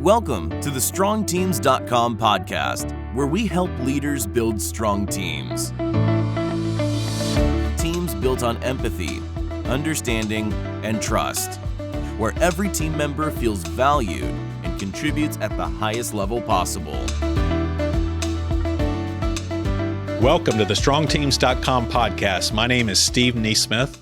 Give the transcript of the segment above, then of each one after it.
Welcome to the StrongTeams.com podcast, where we help leaders build strong teams. Teams built on empathy, understanding, and trust, where every team member feels valued and contributes at the highest level possible. Welcome to the StrongTeams.com podcast. My name is Steve Neesmith.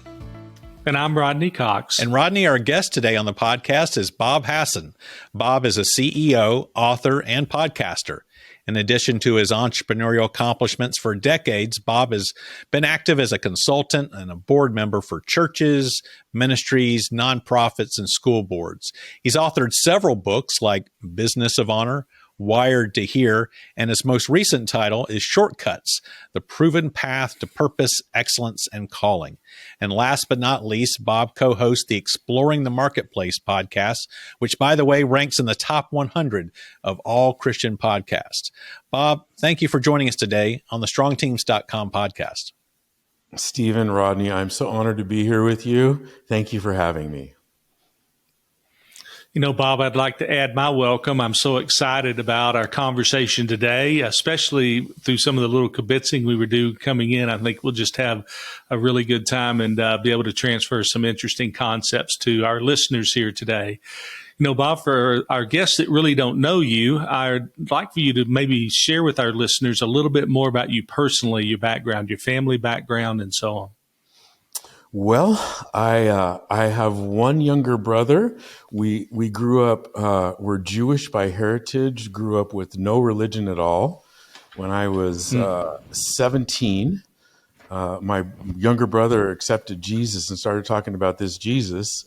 And I'm Rodney Cox. And Rodney, our guest today on the podcast is Bob Hasson. Bob is a CEO, author, and podcaster. In addition to his entrepreneurial accomplishments for decades, Bob has been active as a consultant and a board member for churches, ministries, nonprofits, and school boards. He's authored several books like Business of Honor, Wired to Hear, and his most recent title is Shortcuts, The Proven Path to Purpose, Excellence, and Calling. And last but not least, Bob co-hosts the Exploring the Marketplace podcast, which, by the way, ranks in the top 100 of all Christian podcasts. Bob, thank you for joining us today on the StrongTeams.com podcast. Stephen, Rodney, I'm so honored to be here with you. Thank you for having me. You know, Bob, I'd like to add my welcome. I'm so excited about our conversation today, especially through some of the little kibitzing we were doing coming in. I think we'll just have a really good time and be able to transfer some interesting concepts to our listeners here today. You know, Bob, for our guests that really don't know you, I'd like for you to maybe share with our listeners a little bit more about you personally, your background, your family background, and so on. Well, I have one younger brother. We grew up, we're Jewish by heritage, grew up with no religion at all. When I was 17, my younger brother accepted Jesus and started talking about this Jesus,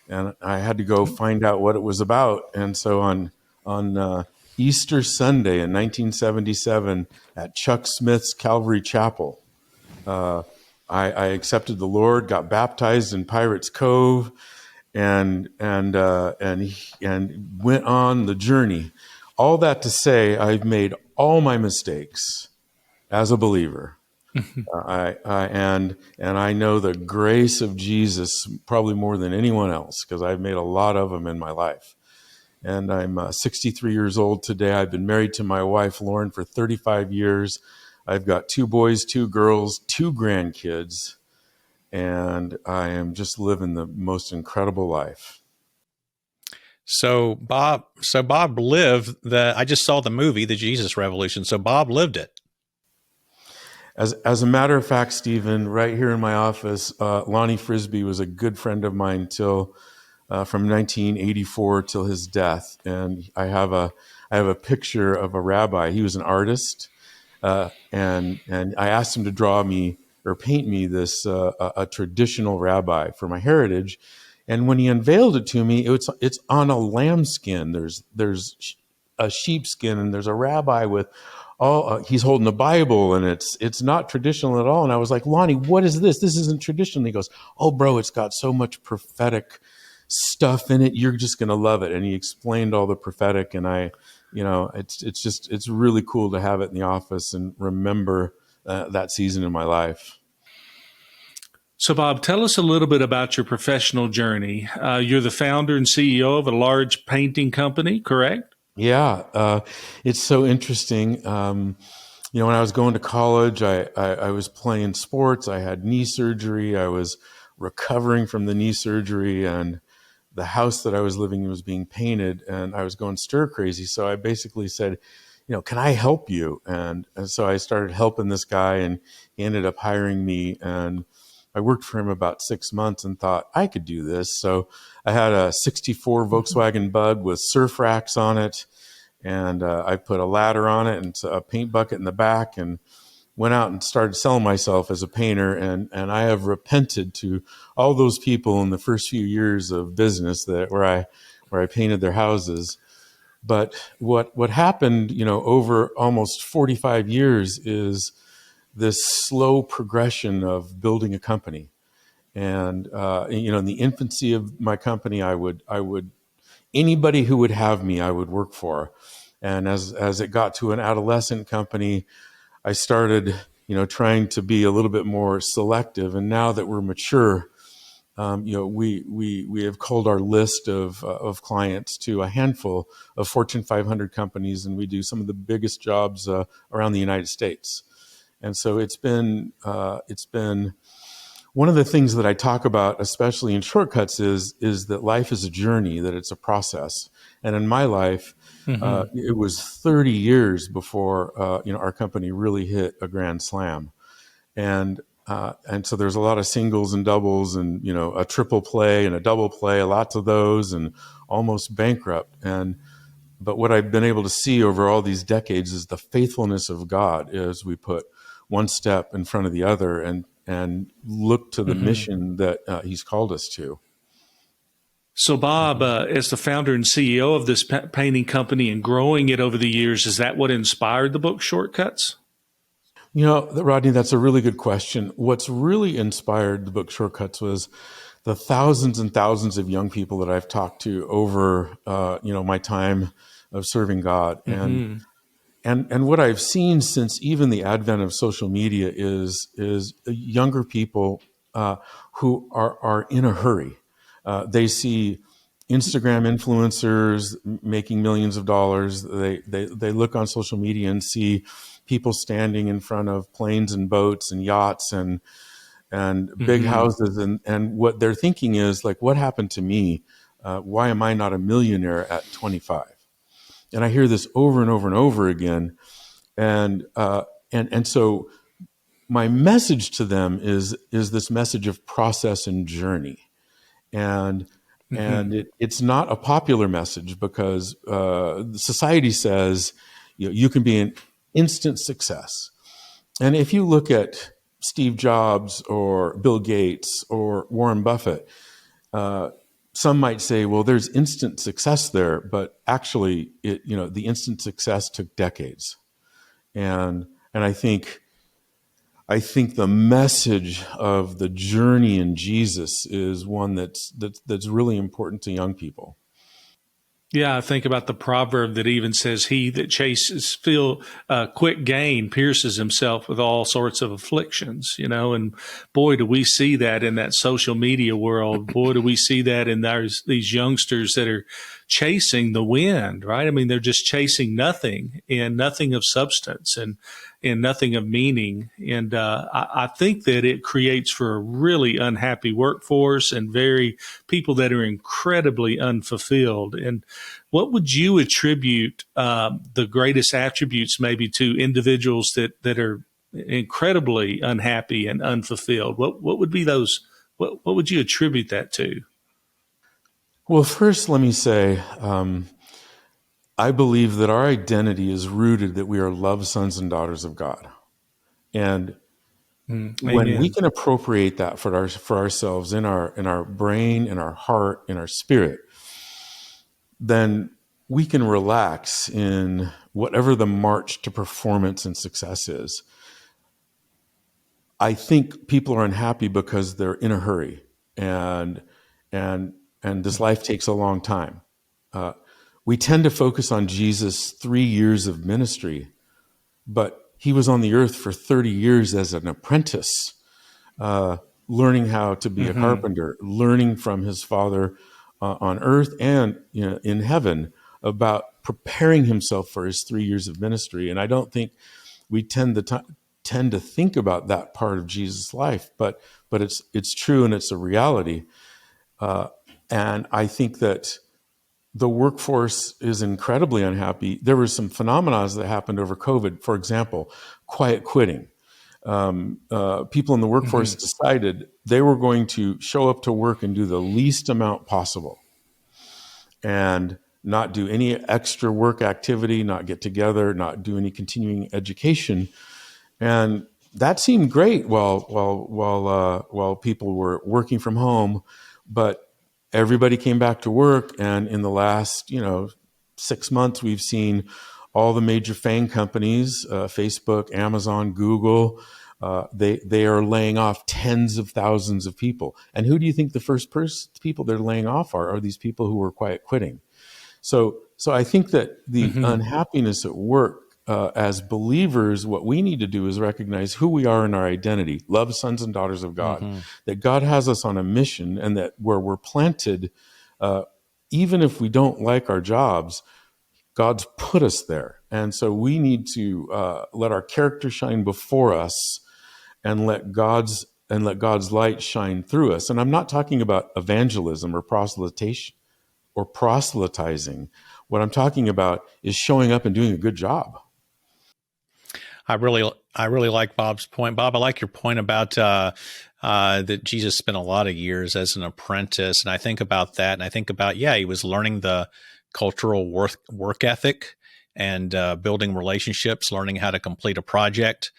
and I had to go find out what it was about. And so on Easter Sunday in 1977 at Chuck Smith's Calvary Chapel, I accepted the Lord, got baptized in Pirates Cove, and went on the journey. All that to say, I've made all my mistakes as a believer. And I know the grace of Jesus probably more than anyone else, because I've made a lot of them in my life. And I'm 63 years old today. I've been married to my wife, Lauren, for 35 years. I've got 2 boys, 2 girls, 2 grandkids, and I am just living the most incredible life. So Bob lived I just saw the movie, The Jesus Revolution. So Bob lived it. As a matter of fact, Stephen, right here in my office, Lonnie Frisbee was a good friend of mine till from 1984 till his death, and I have a picture of a rabbi. He was an artist. And I asked him to draw me or paint me this a traditional rabbi for my heritage, and when he unveiled it to me, it's on a lambskin. There's a sheepskin, and there's a rabbi with he's holding the Bible, and it's not traditional at all. And I was like, Lonnie, what is this? This isn't traditional. And he goes, oh, bro, it's got so much prophetic stuff in it. You're just gonna love it. And he explained all the prophetic, and it's really cool to have it in the office and remember that season in my life. So, Bob, tell us a little bit about your professional journey. You're the founder and CEO of a large painting company, correct? Yeah, it's so interesting. When I was going to college, I was playing sports. I had knee surgery. I was recovering from the knee surgery, and the house that I was living in was being painted, and I was going stir crazy. So I basically said, can I help you? And so I started helping this guy, and he ended up hiring me, and I worked for him about 6 months and thought I could do this. So I had a 64 Volkswagen Bug with surf racks on it, and I put a ladder on it and a paint bucket in the back, and went out and started selling myself as a painter, and I have repented to all those people in the first few years of business where I painted their houses. But what happened, over almost 45 years is this slow progression of building a company. And in the infancy of my company, I would anybody who would have me, I would work for. And as it got to an adolescent company, I started, trying to be a little bit more selective. And now that we're mature, we have culled our list of clients to a handful of Fortune 500 companies, and we do some of the biggest jobs around the United States. And so it's been one of the things that I talk about, especially in shortcuts, is that life is a journey, that it's a process. And in my life, it was 30 years before our company really hit a grand slam. And so there's a lot of singles and doubles, and a triple play and a double play, lots of those, and almost bankrupt. But what I've been able to see over all these decades is the faithfulness of God as we put one step in front of the other and look to the mission that He's called us to. So, Bob, as the founder and CEO of this painting company and growing it over the years, is that what inspired the book Shortcuts? Rodney, that's a really good question. What's really inspired the book Shortcuts was the thousands and thousands of young people that I've talked to over, my time of serving God. And what I've seen since even the advent of social media is younger people who are in a hurry. They see Instagram influencers making millions of dollars. They look on social media and see people standing in front of planes and boats and yachts and big houses, and what they're thinking is like, what happened to me? Why am I not a millionaire at 25? And I hear this over and over and over again. And so my message to them is this message of process and journey. And it's not a popular message because society says you can be an instant success. And if you look at Steve Jobs or Bill Gates or Warren Buffett, some might say, well, there's instant success there, but actually, the instant success took decades. And I think the message of the journey in Jesus is one that's really important to young people. Yeah, I think about the proverb that even says, "He that chases quick gain pierces himself with all sorts of afflictions." And boy, do we see that in that social media world. Boy, do we see that in these youngsters that are chasing the wind, right? I mean, they're just chasing nothing and nothing of substance and nothing of meaning. And I think that it creates for a really unhappy workforce and people that are incredibly unfulfilled. And what would you attribute the greatest attributes maybe to individuals that are incredibly unhappy and unfulfilled? What would be those? What would you attribute that to? Well, first, let me say, I believe that our identity is rooted that we are loved sons and daughters of God. And when we can appropriate that for ourselves in our brain, in our heart, in our spirit, then we can relax in whatever the march to performance and success is. I think people are unhappy because they're in a hurry, and this life takes a long time. We tend to focus on Jesus' 3 years of ministry, but he was on the earth for 30 years as an apprentice, learning how to be a carpenter, learning from his Father on earth and in heaven about preparing himself for his 3 years of ministry. And I don't think we tend to think about that part of Jesus' life, but it's true and it's a reality. And I think that the workforce is incredibly unhappy. There were some phenomena that happened over COVID. For example, quiet quitting. People in the workforce decided they were going to show up to work and do the least amount possible and not do any extra work activity, not get together, not do any continuing education. And that seemed great while people were working from home, but everybody came back to work, and in the last 6 months, we've seen all the major FAANG companies, Facebook, Amazon, Google, they are laying off tens of thousands of people. And who do you think the first people they're laying off are these people who are quiet quitting? So I think that the unhappiness at work as believers, what we need to do is recognize who we are in our identity, love sons and daughters of God, that God has us on a mission, and that where we're planted, even if we don't like our jobs, God's put us there. And so we need to let our character shine before us, and let God's light shine through us. And I'm not talking about evangelism or proselytation or proselytizing. What I'm talking about is showing up and doing a good job. I really like Bob's point. Bob, I like your point about that Jesus spent a lot of years as an apprentice, and I think about that, and I think about he was learning the cultural work ethic and building relationships, learning how to complete a project,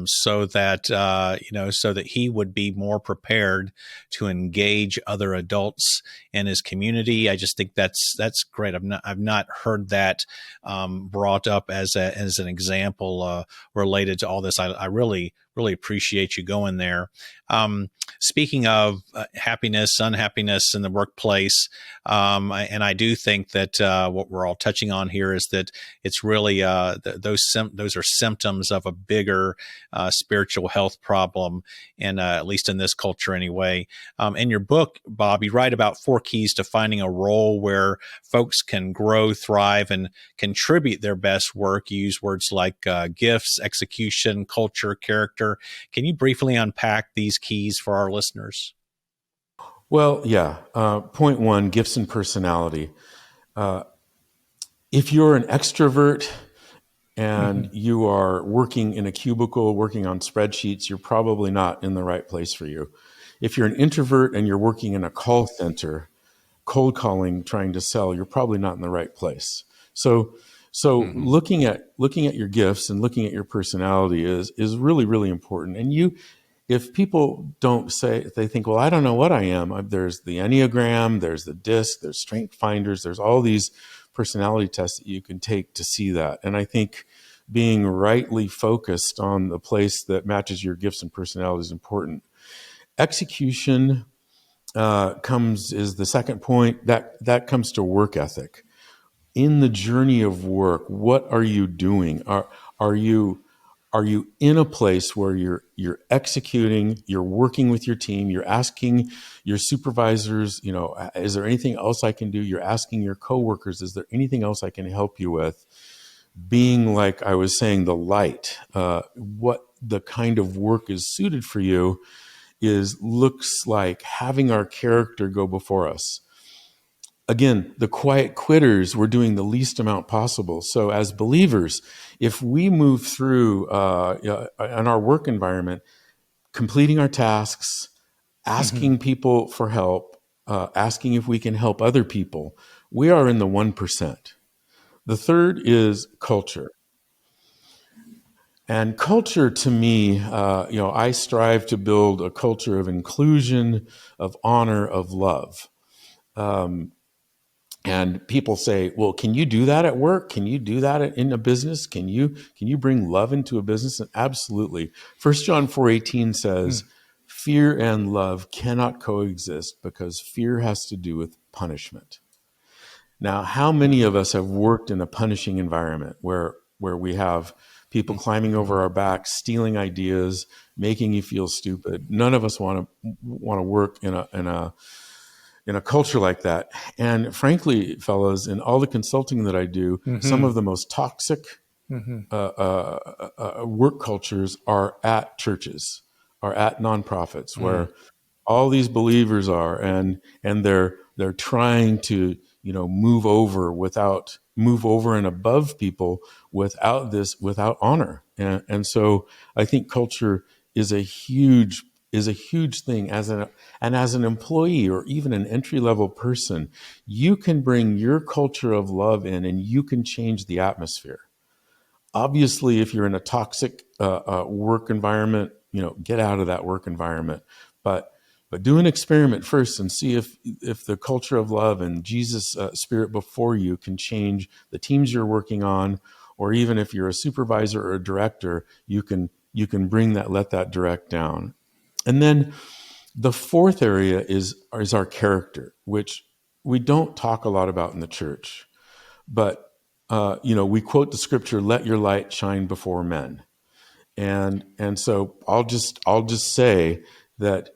so that he would be more prepared to engage other adults in his community. I just think that's great. I've not heard that brought up as an example related to all this. I really appreciate you going there. Speaking of happiness, unhappiness in the workplace, and I do think that what we're all touching on here is that it's really those are symptoms of a bigger spiritual health problem, and at least in this culture anyway. In your book, Bob, you write about 4 keys to finding a role where folks can grow, thrive, and contribute their best work. You use words like gifts, execution, culture, character. Can you briefly unpack these keys for our listeners? Well, yeah. Point 1, gifts and personality. If you're an extrovert and you are working in a cubicle, working on spreadsheets, you're probably not in the right place for you. If you're an introvert and you're working in a call center, cold calling, trying to sell, you're probably not in the right place. So looking at your gifts and looking at your personality is really, really important. And if people don't say, they think, well, I don't know what I am. There's the Enneagram, there's the DISC, there's Strength Finders, there's all these personality tests that you can take to see that. And I think being rightly focused on the place that matches your gifts and personality is important. Execution is the second point. That comes to work ethic. In the journey of work, what are you doing? Are you in a place where you're executing, you're working with your team, you're asking your supervisors, is there anything else I can do? You're asking your coworkers, is there anything else I can help you with? Being, like I was saying, the light, what the kind of work is suited for you looks like having our character go before us. Again, the quiet quitters, we're doing the least amount possible. So as believers, if we move through in our work environment, completing our tasks, asking people for help, asking if we can help other people, we are in the 1%. The third is culture. And culture, to me, I strive to build a culture of inclusion, of honor, of love. And people say, well, can you do that at work? Can you do that in a business? Can you bring love into a business? And absolutely. 1 John 4:18 says, fear and love cannot coexist because fear has to do with punishment. Now, how many of us have worked in a punishing environment where we have people climbing over our backs, stealing ideas, making you feel stupid? None of us want to work in a culture like that. And frankly, fellas, in all the consulting that I do, some of the most toxic work cultures are at churches, are at nonprofits, where all these believers are, and they're trying to move over and above people without honor. And so I think culture is a huge thing. As an employee or even an entry-level person, you can bring your culture of love in and you can change the atmosphere. Obviously, if you're in a toxic work environment, get out of that work environment. But do an experiment first and see if the culture of love and Jesus' spirit before you can change the teams you're working on, or even if you're a supervisor or a director, you can let that direct down. And then the fourth area is our character, which we don't talk a lot about in the church. But we quote the scripture, "Let your light shine before men," and so I'll just say that.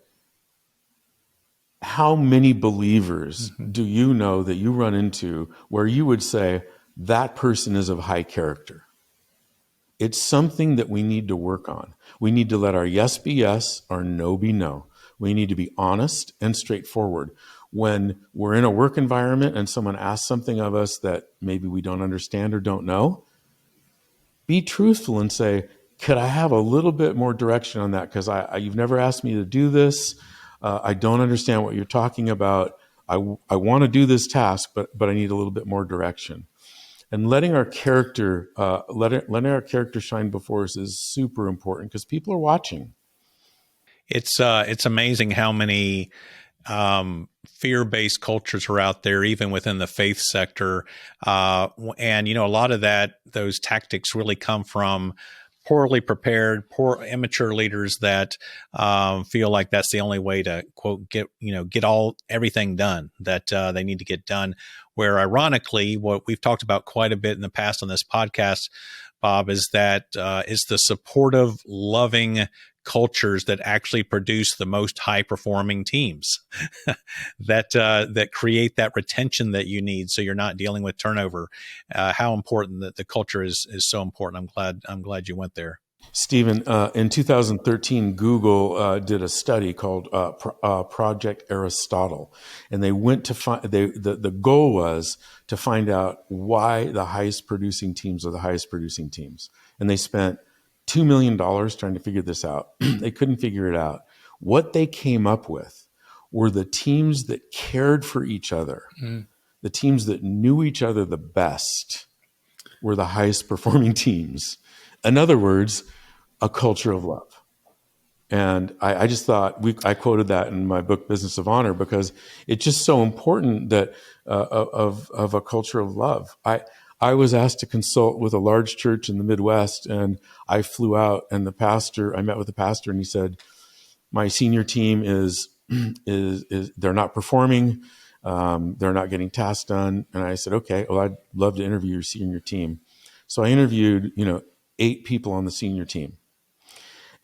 How many believers do you know that you run into where you would say that person is of high character? It's something that we need to work on. We need to let our yes be yes, our no be no. We need to be honest and straightforward. When we're in a work environment and someone asks something of us that maybe we don't understand or don't know, be truthful and say, could I have a little bit more direction on that? Because you've never asked me to do this. I don't understand what you're talking about. I want to do this task, but I need a little bit more direction. And letting our character shine before us is super important because people are watching. It's amazing how many fear-based cultures are out there, even within the faith sector. And a lot of those tactics really come from poorly prepared, immature leaders that feel like that's the only way to quote get everything done that they need to get done. Where ironically, what we've talked about quite a bit in the past on this podcast, Bob, is that is the supportive, loving cultures that actually produce the most high performing teams that create that retention that you need, so you're not dealing with turnover. How important that the culture is so important. I'm glad you went there. Stephen, in 2013, Google did a study called Project Aristotle, and they went to find the goal was to find out why the highest producing teams are the highest producing teams, and they spent $2 million trying to figure this out. They couldn't figure it out. What they came up with were the teams that cared for each other, the teams that knew each other the best were the highest performing teams. In other words, a culture of love. And I just thought, I quoted that in my book, Business of Honor, because it's just so important that of a culture of love. I was asked to consult with a large church in the Midwest, and I flew out, and I met with the pastor, and he said, my senior team is they're not performing. They're not getting tasks done. And I said, okay, well, I'd love to interview your senior team. So I interviewed, 8 people on the senior team.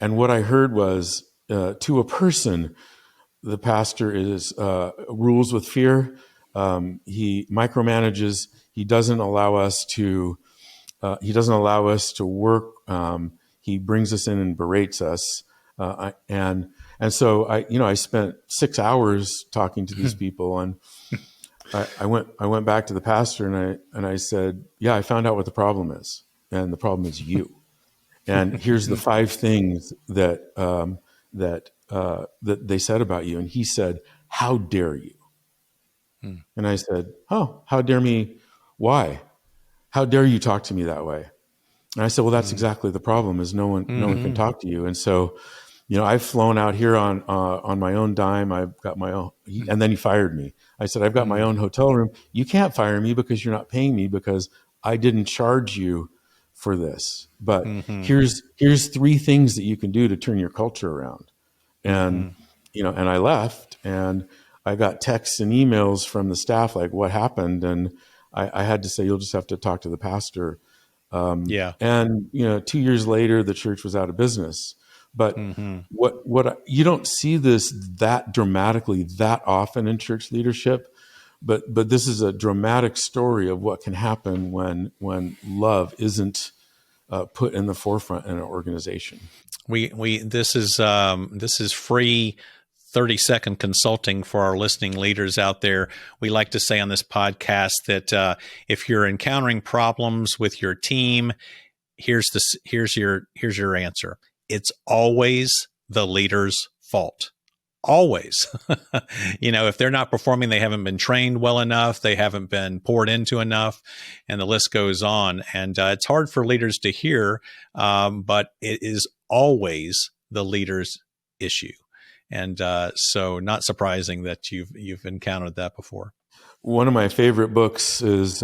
And what I heard was, to a person, the pastor is rules with fear. He micromanages. He doesn't allow us to work. He brings us in and berates us. And so I spent 6 hours talking to these people, and I went back to the pastor and I said, yeah, I found out what the problem is, and the problem is you. And here's the 5 things that they said about you. And he said, how dare you? And I said, oh, how dare me? Why? How dare you talk to me that way? And I said, well, that's exactly the problem, is no one can talk to you. And so, I've flown out here on my own dime. I've got my own, and then he fired me. I said, I've got my own hotel room. You can't fire me because you're not paying me, because I didn't charge you for this. But here's 3 things that you can do to turn your culture around. And, and I left, and I got texts and emails from the staff, like, what happened? And I had to say, you'll just have to talk to the pastor. And, 2 years later, the church was out of business. But what you don't see this that dramatically that often in church leadership, but this is a dramatic story of what can happen when love isn't put in the forefront in an organization. This is free 30-second consulting for our listening leaders out there. We like to say on this podcast that if you're encountering problems with your team, here's your answer. It's always the leader's fault. Always. If they're not performing, they haven't been trained well enough, they haven't been poured into enough, and the list goes on. And it's hard for leaders to hear, but it is always the leader's issue. And so not surprising that you've encountered that before. One of my favorite books is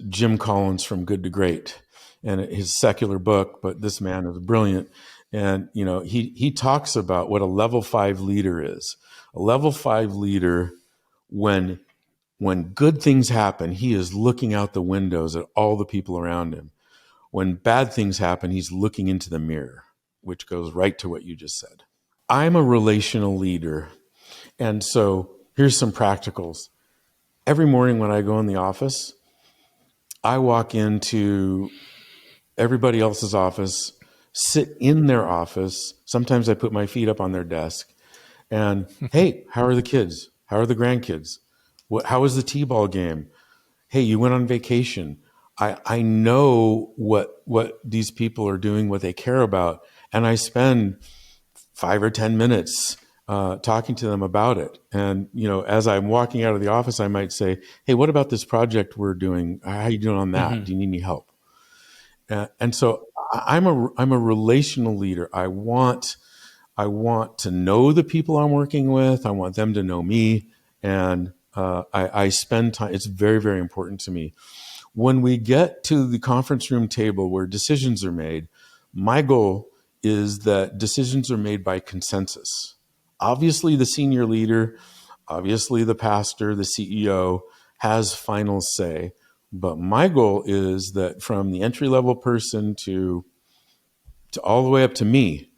Jim Collins' From Good to Great, and his secular book, but this man is brilliant. And, he talks about what a level 5 leader is. A level 5 leader, when When good things happen, he is looking out the windows at all the people around him. When bad things happen, he's looking into the mirror, which goes right to what you just said. I'm a relational leader. And so here's some practicals. Every morning when I go in the office, I walk into everybody else's office, sit in their office. Sometimes I put my feet up on their desk and, hey, how are the kids? How are the grandkids? How was the t-ball game? Hey, you went on vacation. I know what these people are doing, what they care about, and I spend 5 or 10 minutes talking to them about it. And as I'm walking out of the office, I might say, "Hey, what about this project we're doing? How are you doing on that? Do you need any help?" And so I'm a relational leader. I want to know the people I'm working with. I want them to know me, and I spend time. It's very, very important to me. When we get to the conference room table where decisions are made, my goal is that decisions are made by consensus. Obviously, the senior leader, obviously the pastor, the CEO has final say. But my goal is that from the entry-level person to all the way up to me,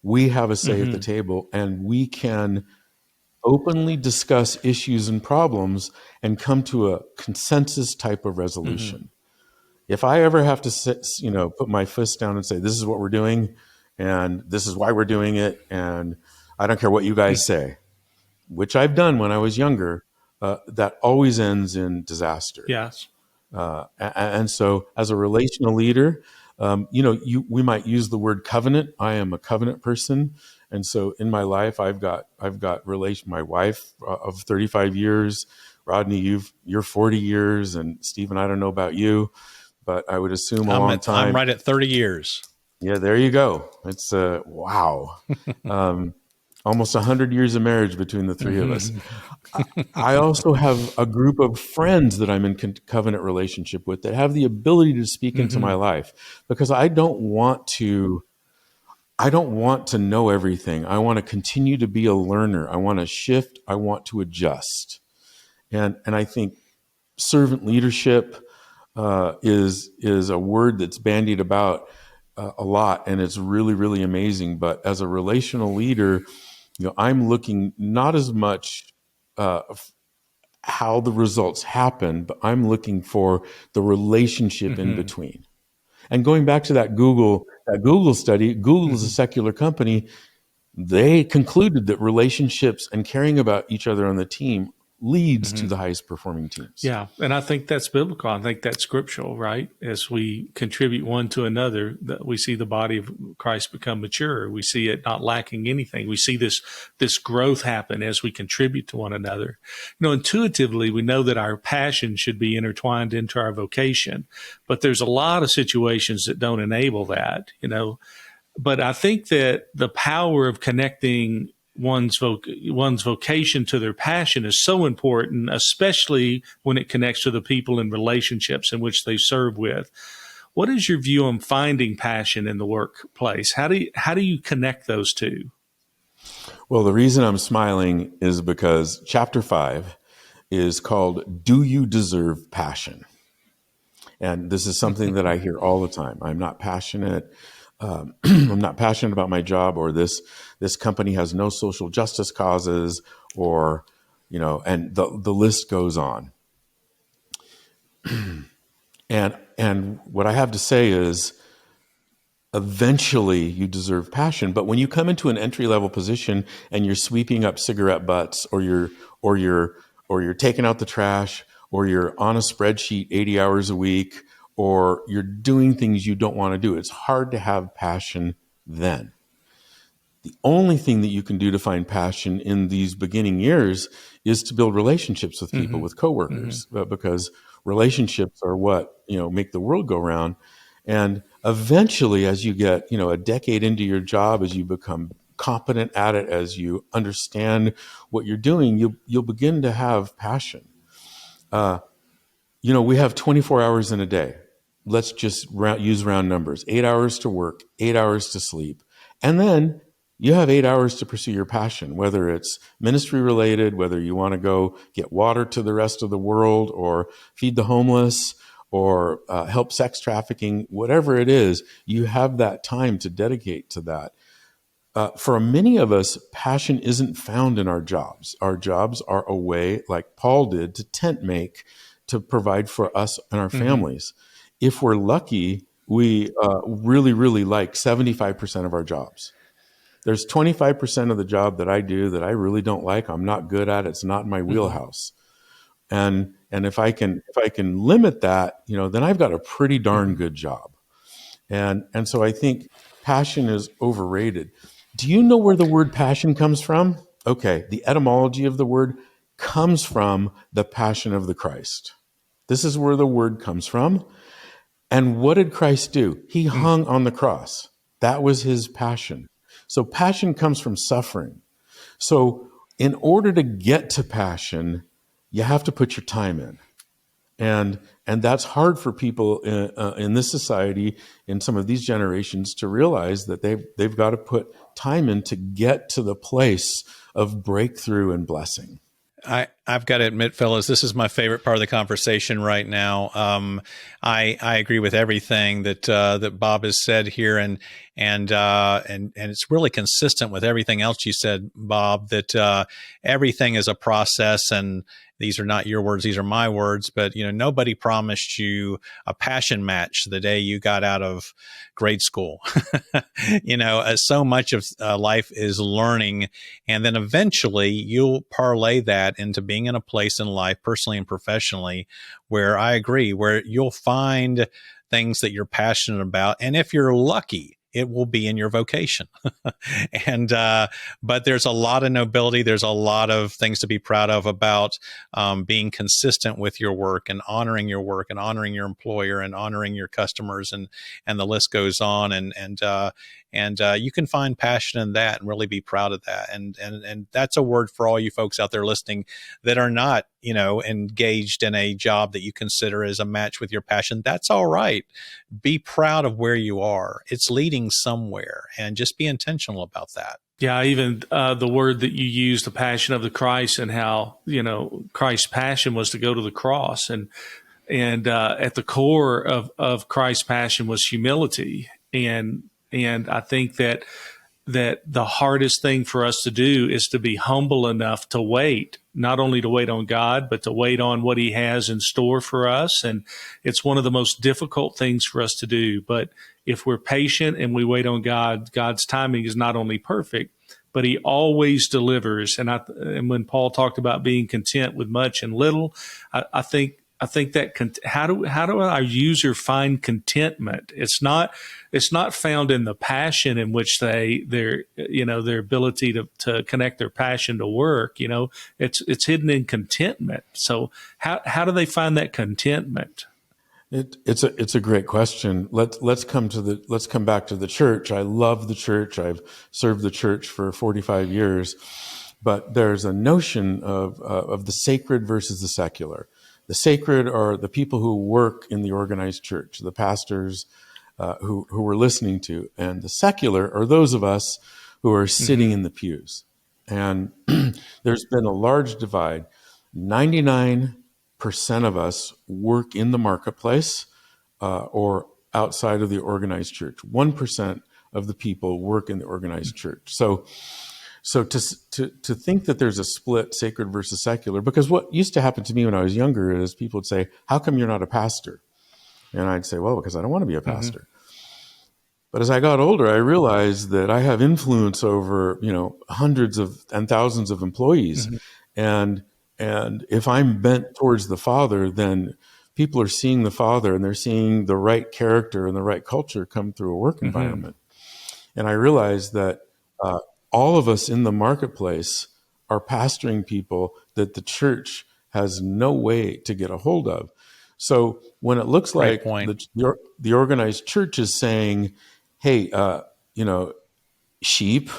we have a say at the table, and we can openly discuss issues and problems and come to a consensus type of resolution. If I ever have to sit, put my fist down and say, "This is what we're doing, and this is why we're doing it, and I don't care what you guys say," which I've done when I was younger, that always ends in disaster. Yes. And so as a relational leader, we might use the word covenant. I am a covenant person. And so in my life, I've got my wife of 35 years, Rodney, you're 40 years, and Stephen, I don't know about you, but I would assume a long time. I'm right at 30 years. Yeah, there you go. It's wow. Almost 100 years of marriage between the three of us. I also have a group of friends that I'm in covenant relationship with that have the ability to speak into my life, because I don't want to know everything. I want to continue to be a learner. I want to shift. I want to adjust. And I think servant leadership is a word that's bandied about a lot, and it's really, really amazing. But as a relational leader, I'm looking not as much how the results happen, but I'm looking for the relationship in between. And going back to that Google study, Google is a secular company. They concluded that relationships and caring about each other on the team leads to the highest performing teams. Yeah. And I think that's biblical. I think that's scriptural, right? As we contribute one to another, that we see the body of Christ become mature. We see it not lacking anything. We see this growth happen as we contribute to one another. Intuitively, we know that our passion should be intertwined into our vocation, but there's a lot of situations that don't enable that, But I think that the power of connecting one's vocation to their passion is so important, especially when it connects to the people and relationships in which they serve with. What is your view on finding passion in the workplace? How do you connect those two? Well, the reason I'm smiling is because chapter 5 is called "Do You Deserve Passion?" And this is something that I hear all the time. I'm not passionate. I'm not passionate about my job, or this company has no social justice causes, or, and the list goes on. And what I have to say is, eventually you deserve passion. But when you come into an entry-level position and you're sweeping up cigarette butts, or you're taking out the trash, or you're on a spreadsheet 80 hours a week, or you're doing things you don't want to do, it's hard to have passion then. The only thing that you can do to find passion in these beginning years is to build relationships with people, with coworkers, because relationships are what, make the world go round. And eventually, as you get, a decade into your job, as you become competent at it, as you understand what you're doing, you'll begin to have passion. We have 24 hours in a day. Let's just use round numbers: 8 hours to work, 8 hours to sleep. And then You have 8 hours to pursue your passion, whether it's ministry related, whether you want to go get water to the rest of the world or feed the homeless or help sex trafficking, whatever it is, you have that time to dedicate to that. For many of us, passion isn't found in our jobs. Our jobs are a way, like Paul did, to tent make, to provide for us and our families. If we're lucky, we really, really like 75% of our jobs. There's 25% of the job that I do that I really don't like. I'm not good at it. It's not in my wheelhouse. And if I can limit that, then I've got a pretty darn good job. And so I think passion is overrated. Do you know where the word passion comes from? Okay, the etymology of the word comes from the passion of the Christ. This is where the word comes from. And what did Christ do? He hung on the cross. That was his passion. So passion comes from suffering. So in order to get to passion, you have to put your time in. And that's hard for people in this society, in some of these generations, to realize that they've got to put time in to get to the place of breakthrough and blessing. I've got to admit, fellas, this is my favorite part of the conversation right now. I agree with everything that Bob has said here, and it's really consistent with everything else you said, Bob. That everything is a process, and these are not your words; these are my words. But nobody promised you a passion match the day you got out of grade school. So much of life is learning, and then eventually you'll parlay that into being in a place in life, personally and professionally, where I agree, where you'll find things that you're passionate about. And if you're lucky, it will be in your vocation. But there's a lot of nobility. There's a lot of things to be proud of about being consistent with your work and honoring your work and honoring your employer and honoring your customers, and the list goes on. And you can find passion in that and really be proud of that. And that's a word for all you folks out there listening that are not, engaged in a job that you consider as a match with your passion. That's all right. Be proud of where you are. It's leading somewhere, and just be intentional about that. Yeah, even the word that you used, the passion of the Christ, and how, Christ's passion was to go to the cross. And at the core of Christ's passion was humility. And I think that the hardest thing for us to do is to be humble enough to wait, not only to wait on God, but to wait on what he has in store for us. And it's one of the most difficult things for us to do. But if we're patient and we wait on God, God's timing is not only perfect, but he always delivers. And when Paul talked about being content with much and little, I think that how do our user find contentment? It's not found in the passion in which their ability to connect their passion to work. It's hidden in contentment. So how do they find that contentment? It's a great question. Let's come back to the church. I love the church. I've served the church for 45 years, but there's a notion of the sacred versus the secular. The sacred are the people who work in the organized church, the pastors who we're listening to, and the secular are those of us who are sitting in the pews. And there's been a large divide. 99% of us work in the marketplace or outside of the organized church. 1% of the people work in the organized church. So to think that there's a split, sacred versus secular, because what used to happen to me when I was younger is people would say, "How come you're not a pastor?" And I'd say, "Well, because I don't want to be a pastor." But as I got older, I realized that I have influence over, hundreds of and thousands of employees. And if I'm bent towards the Father, then people are seeing the Father, and they're seeing the right character and the right culture come through a work environment. And I realized that all of us in the marketplace are pastoring people that the church has no way to get a hold of. So when it looks like the organized church is saying, "Hey, sheep,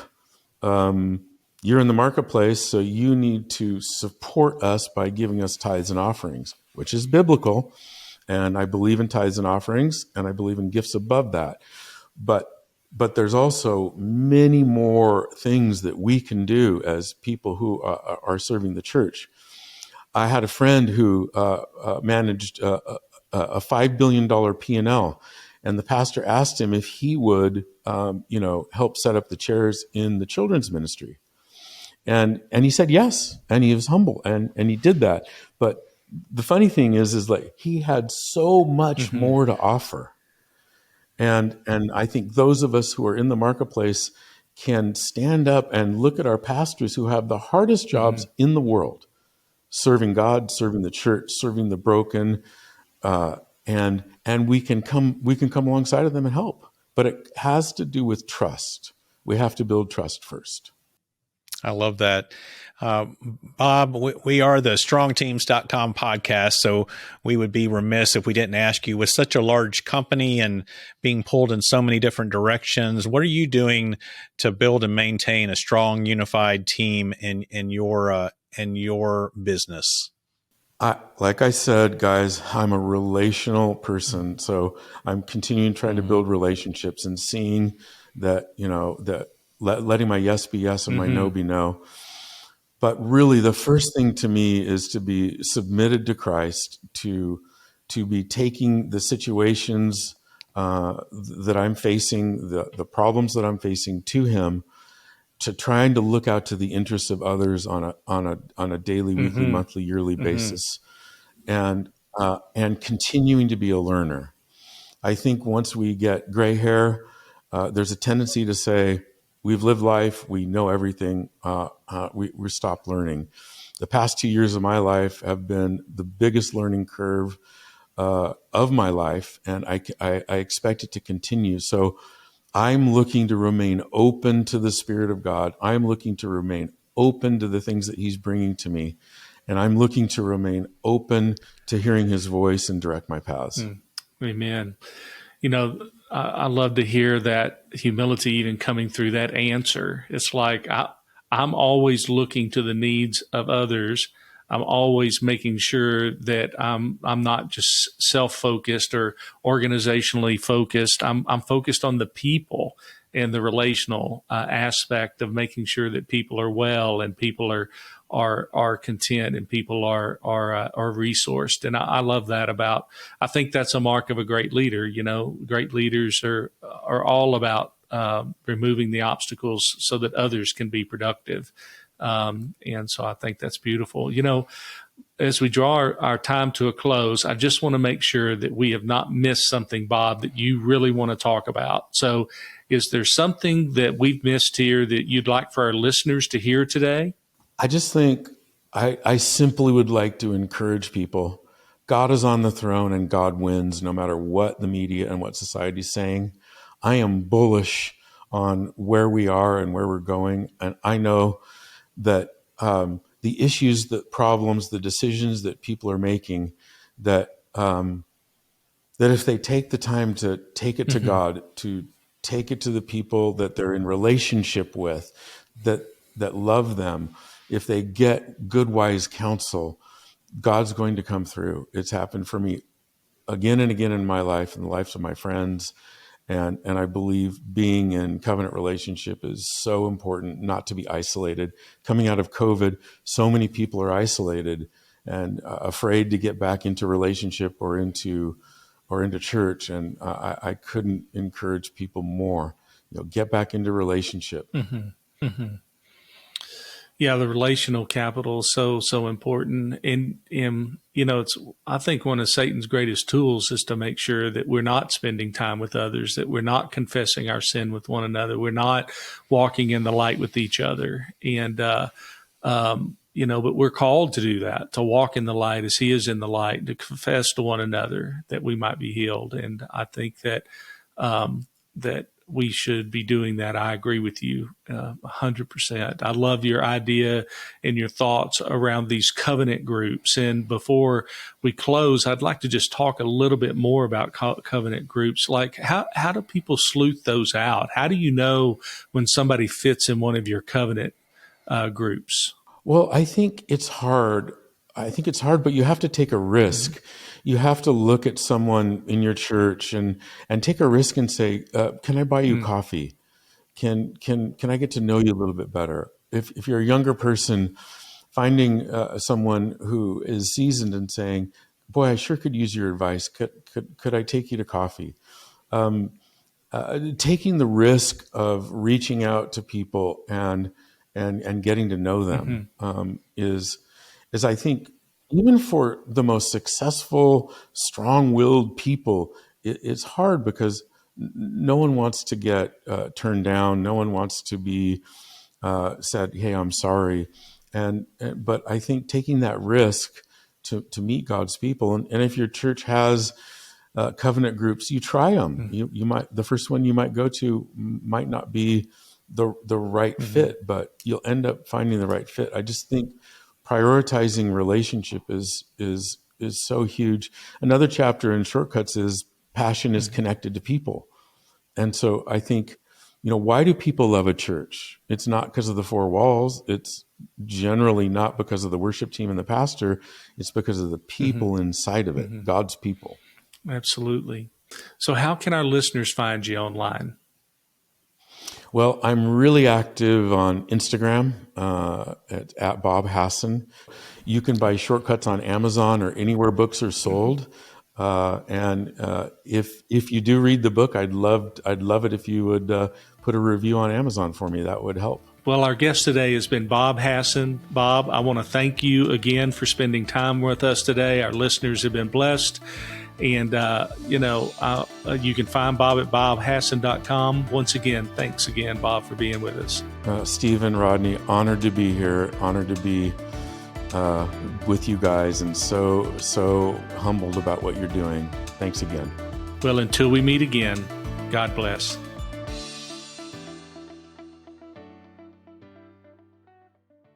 you're in the marketplace, so you need to support us by giving us tithes and offerings," which is biblical. And I believe in tithes and offerings, and I believe in gifts above that. But but there's also many more things that we can do as people who are serving the church. I had a friend who managed a $5 billion P&L, and the pastor asked him if he would, help set up the chairs in the children's ministry. And he said yes, and he was humble, and he did that. But the funny thing is like he had so much more to offer. And I think those of us who are in the marketplace can stand up and look at our pastors who have the hardest jobs in the world, serving God, serving the church, serving the broken, and we can come alongside of them and help. But it has to do with trust. We have to build trust first. I love that. Bob, we are the strongteams.com podcast, so we would be remiss if we didn't ask you, with such a large company and being pulled in so many different directions, what are you doing to build and maintain a strong, unified team in your business? Like I said, guys, I'm a relational person, so I'm continuing trying to build relationships and seeing that, letting my yes be yes and my no be no. But really, the first thing to me is to be submitted to Christ, to be taking the situations that I'm facing, the problems that I'm facing to Him, to trying to look out to the interests of others on a daily, weekly, monthly, yearly basis, and continuing to be a learner. I think once we get gray hair, there's a tendency to say, we've lived life, we know everything, we stop learning. The past 2 years of my life have been the biggest learning curve of my life, and I expect it to continue. So I'm looking to remain open to the Spirit of God. I'm looking to remain open to the things that He's bringing to me, and I'm looking to remain open to hearing His voice and direct my paths. Amen. I love to hear that humility even coming through that answer. It's like I'm always looking to the needs of others. I'm always making sure that I'm not just self-focused or organizationally focused. I'm focused on the people and the relational aspect of making sure that people are well and people are content and people are resourced. And I love that I think that's a mark of a great leader. Great leaders are all about removing the obstacles so that others can be productive. And so I think that's beautiful. As we draw our time to a close, I just want to make sure that we have not missed something, Bob, that you really want to talk about. So is there something that we've missed here that you'd like for our listeners to hear today? I just think I simply would like to encourage people. God is on the throne and God wins no matter what the media and what society is saying. I am bullish on where we are and where we're going. And I know that the issues, the problems, the decisions that people are making, that if they take the time to take it to God, to take it to the people that they're in relationship with, that love them, if they get good, wise counsel, God's going to come through. It's happened for me again and again in my life and the lives of my friends. And I believe being in covenant relationship is so important, not to be isolated. Coming out of COVID, so many people are isolated and afraid to get back into relationship or into church. And I couldn't encourage people more. Get back into relationship. Yeah, the relational capital is so important. And it's, I think one of Satan's greatest tools is to make sure that we're not spending time with others, that we're not confessing our sin with one another, we're not walking in the light with each other. And, but we're called to do that, to walk in the light as He is in the light, to confess to one another that we might be healed. And I think that we should be doing that. I agree with you 100%. I love your idea and your thoughts around these covenant groups. And before we close, I'd like to just talk a little bit more about covenant groups. Like how do people sleuth those out? How do you know when somebody fits in one of your covenant groups? Well, I think it's hard. But you have to take a risk. you have to look at someone in your church and take a risk and say, can I buy you coffee? Can I get to know you a little bit better? If you're a younger person, finding someone who is seasoned and saying, boy, I sure could use your advice. Could I take you to coffee? Taking the risk of reaching out to people and getting to know them is I think, even for the most successful, strong-willed people, it's hard because no one wants to get turned down. No one wants to be said, "Hey, I'm sorry." But I think taking that risk to meet God's people, and if your church has covenant groups, you try them. You might, the first one you might go to might not be the right fit, but you'll end up finding the right fit. I just think prioritizing relationship is so huge. Another chapter in Shortcuts is passion is connected to people. And so I think, why do people love a church? It's not because of the four walls. It's generally not because of the worship team and the pastor. It's because of the people inside of it, God's people. Absolutely. So how can our listeners find you online? Well, I'm really active on Instagram at Bob Hasson. You can buy Shortcuts on Amazon or anywhere books are sold. And if you do read the book, I'd love it if you would put a review on Amazon for me. That would help. Well, our guest today has been Bob Hasson. Bob, I want to thank you again for spending time with us today. Our listeners have been blessed. And, you can find Bob at bobhasson.com. Once again, thanks again, Bob, for being with us. Stephen, Rodney, honored to be here, honored to be with you guys, and so humbled about what you're doing. Thanks again. Well, until we meet again, God bless.